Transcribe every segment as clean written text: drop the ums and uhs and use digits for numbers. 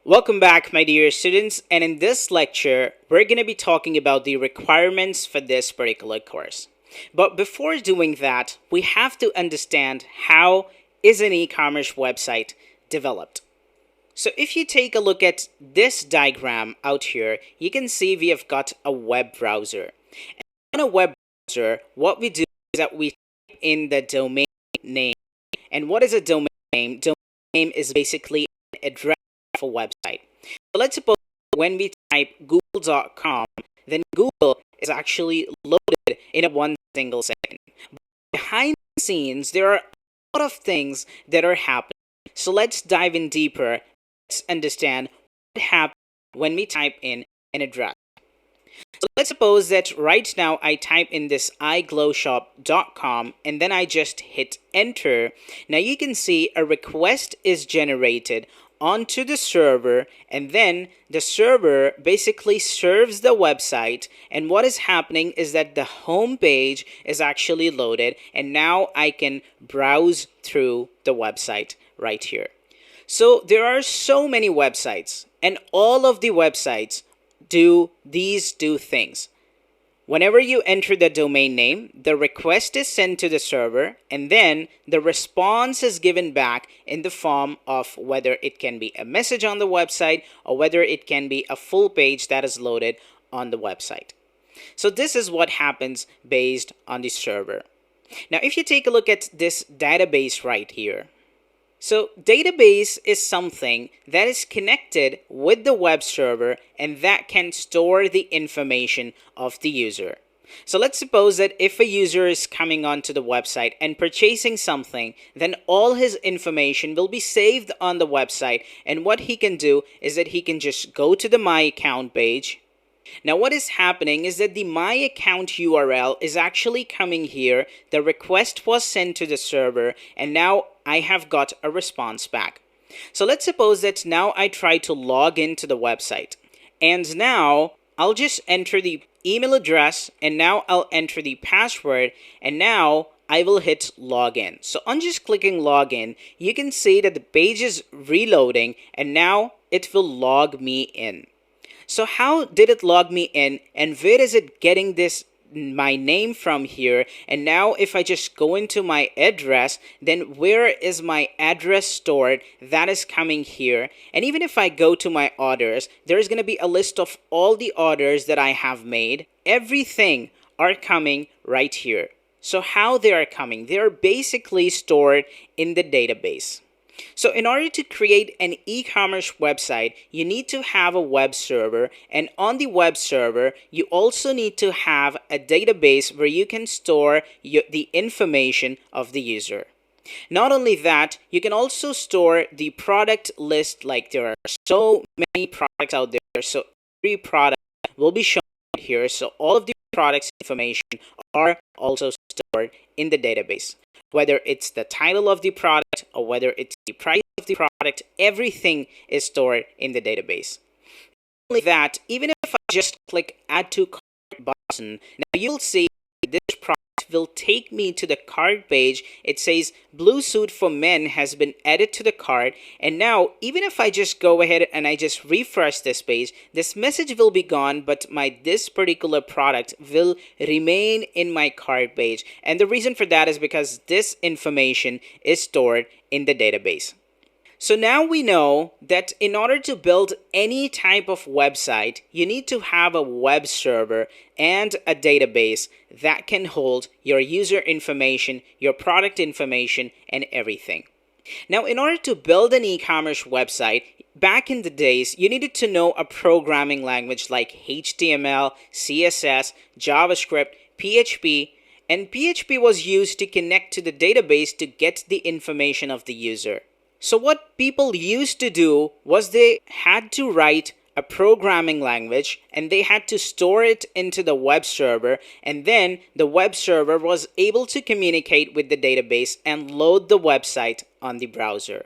Welcome back, my dear students, and in this lecture, we're going to be talking about the requirements for this particular course. But before doing that, we have to understand how is an e-commerce website developed. So if you take a look at this diagram out here, you can see we have got a web browser. And on a web browser, what we do is that we type in the domain name. And what is a domain name? Domain name is basically an address of a website. So let's suppose when we type google.com, then Google is actually loaded in one single second. But behind the scenes, there are a lot of things that are happening. So let's dive in deeper. Let's understand what happens when we type in an address. So let's suppose that right now I type in this iglowshop.com and then I just hit enter. Now you can see a request is generated onto the server, and then the server basically serves the website, and what is happening is that the home page is actually loaded, and now I can browse through the website right here. So there are so many websites, and all of the websites do these two things. Whenever you enter the domain name, the request is sent to the server, and then the response is given back in the form of whether it can be a message on the website or whether it can be a full page that is loaded on the website. So this is what happens based on the server. Now, if you take a look at this database right here, so database is something that is connected with the web server and that can store the information of the user. So let's suppose that if a user is coming onto the website and purchasing something, then all his information will be saved on the website, and what he can do is that he can just go to the My Account page. Now what is happening is that the My Account URL is actually coming here. The request was sent to the server, and now I have got a response back. So let's suppose that now I try to log into the website, and now I'll just enter the email address, and now I'll enter the password, and now I will hit login. So on just clicking login, you can see that the page is reloading, and now it will log me in. So how did it log me in, and where is it getting my name from here? And now if I just go into my address, then where is my address stored? That is coming here. And even if I go to my orders, there is going to be a list of all the orders that I have made. Everything are coming right here. So how they are coming? They are basically stored in the database. So in order to create an e-commerce website, you need to have a web server, and on the web server, you also need to have a database where you can store the information of the user. Not only that, you can also store the product list. Like there are so many products out there, so every product will be shown here. So all of the products information are also stored in the database. Whether it's the title of the product or whether it's the price of the product, everything is stored in the database. Not only that, even if I just click Add to Cart button, now you'll see this product will take me to the cart page. It says blue suit for men has been added to the cart, and now even if I just go ahead and I just refresh this page, this message will be gone, but this particular product will remain in my cart page. And the reason for that is because this information is stored in the database. So now we know that in order to build any type of website, you need to have a web server and a database that can hold your user information, your product information, and everything. Now, in order to build an e-commerce website, back in the days, you needed to know a programming language like HTML, CSS, JavaScript, PHP, and PHP was used to connect to the database to get the information of the user. So what people used to do was they had to write a programming language and they had to store it into the web server, and then the web server was able to communicate with the database and load the website on the browser.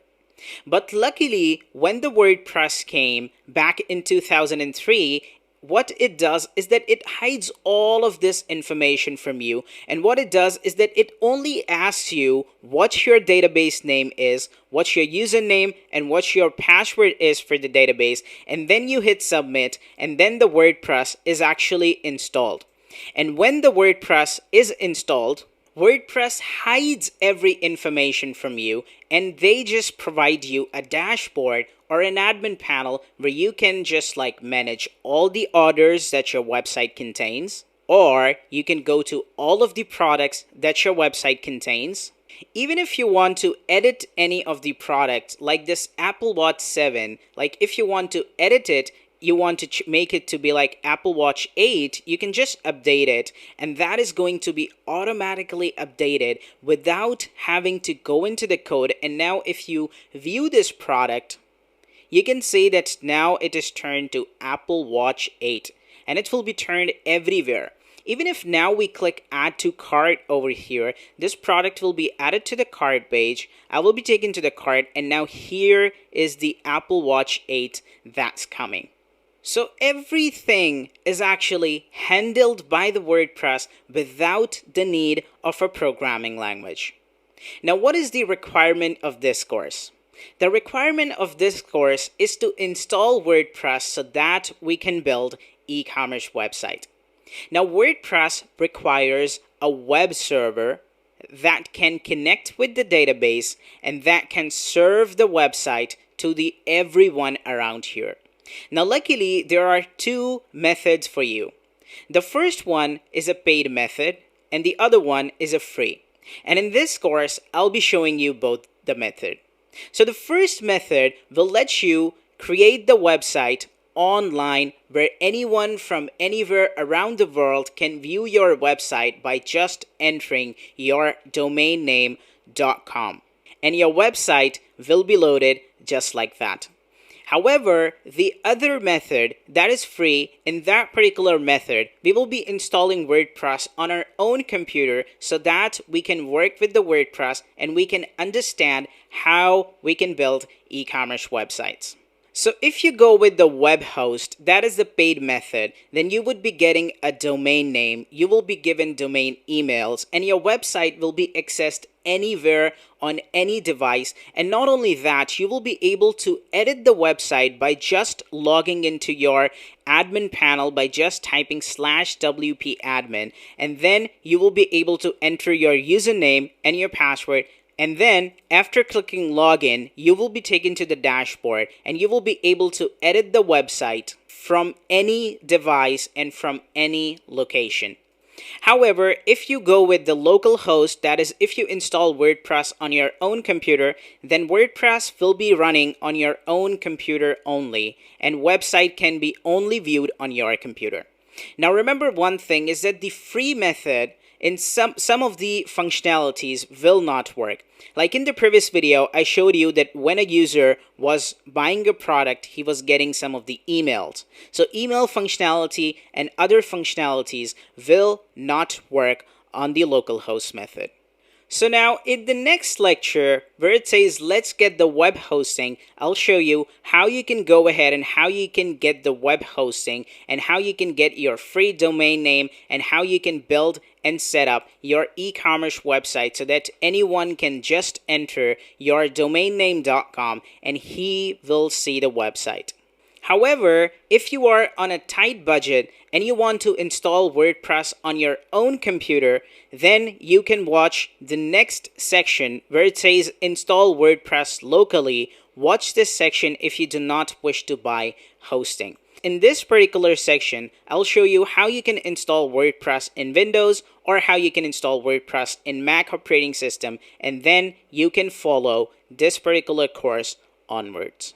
But luckily, when the WordPress came back in 2003, what it does is that it hides all of this information from you. And what it does is that it only asks you what your database name is, what your username, and what your password is for the database. And then you hit submit, and then the WordPress is actually installed. And when the WordPress is installed, WordPress hides every information from you, and they just provide you a dashboard or an admin panel where you can just manage all the orders that your website contains, or you can go to all of the products that your website contains. Even if you want to edit any of the products, like this Apple Watch 7, if you want to edit it, you want to make it to be like Apple Watch 8, you can just update it, and that is going to be automatically updated without having to go into the code. And now if you view this product, you can see that now it is turned to Apple Watch 8, and it will be turned everywhere. Even if now we click add to cart over here, this product will be added to the cart page. I will be taken to the cart, and now here is the Apple Watch 8 that's coming. So everything is actually handled by the WordPress without the need of a programming language. Now, what is the requirement of this course? The requirement of this course is to install WordPress so that we can build e-commerce website. Now, WordPress requires a web server that can connect with the database and that can serve the website to everyone around here. Now, luckily, there are two methods for you. The first one is a paid method, and the other one is a free. And in this course, I'll be showing you both the method. So the first method will let you create the website online where anyone from anywhere around the world can view your website by just entering your domain name.com. And your website will be loaded just like that. However, the other method that is free, in that particular method, we will be installing WordPress on our own computer so that we can work with the WordPress and we can understand how we can build e-commerce websites. So if you go with the web host, that is the paid method, then you would be getting a domain name, you will be given domain emails, and your website will be accessed anywhere on any device. And not only that, you will be able to edit the website by just logging into your admin panel by just typing /WP admin, and then you will be able to enter your username and your password. And then after clicking login, you will be taken to the dashboard and you will be able to edit the website from any device and from any location. However, if you go with the local host, that is if you install WordPress on your own computer, then WordPress will be running on your own computer only, and website can be only viewed on your computer. Now remember one thing is that the free method in some of the functionalities will not work. Like in the previous video, I showed you that when a user was buying a product, he was getting some of the emails. So email functionality and other functionalities will not work on the localhost method. So now in the next lecture where it says let's get the web hosting, I'll show you how you can go ahead and how you can get the web hosting and how you can get your free domain name and how you can build and set up your e-commerce website so that anyone can just enter your domainname.com and he will see the website. However, if you are on a tight budget and you want to install WordPress on your own computer, then you can watch the next section where it says install WordPress locally. Watch this section if you do not wish to buy hosting. In this particular section, I'll show you how you can install WordPress in Windows or how you can install WordPress in Mac operating system, and then you can follow this particular course onwards.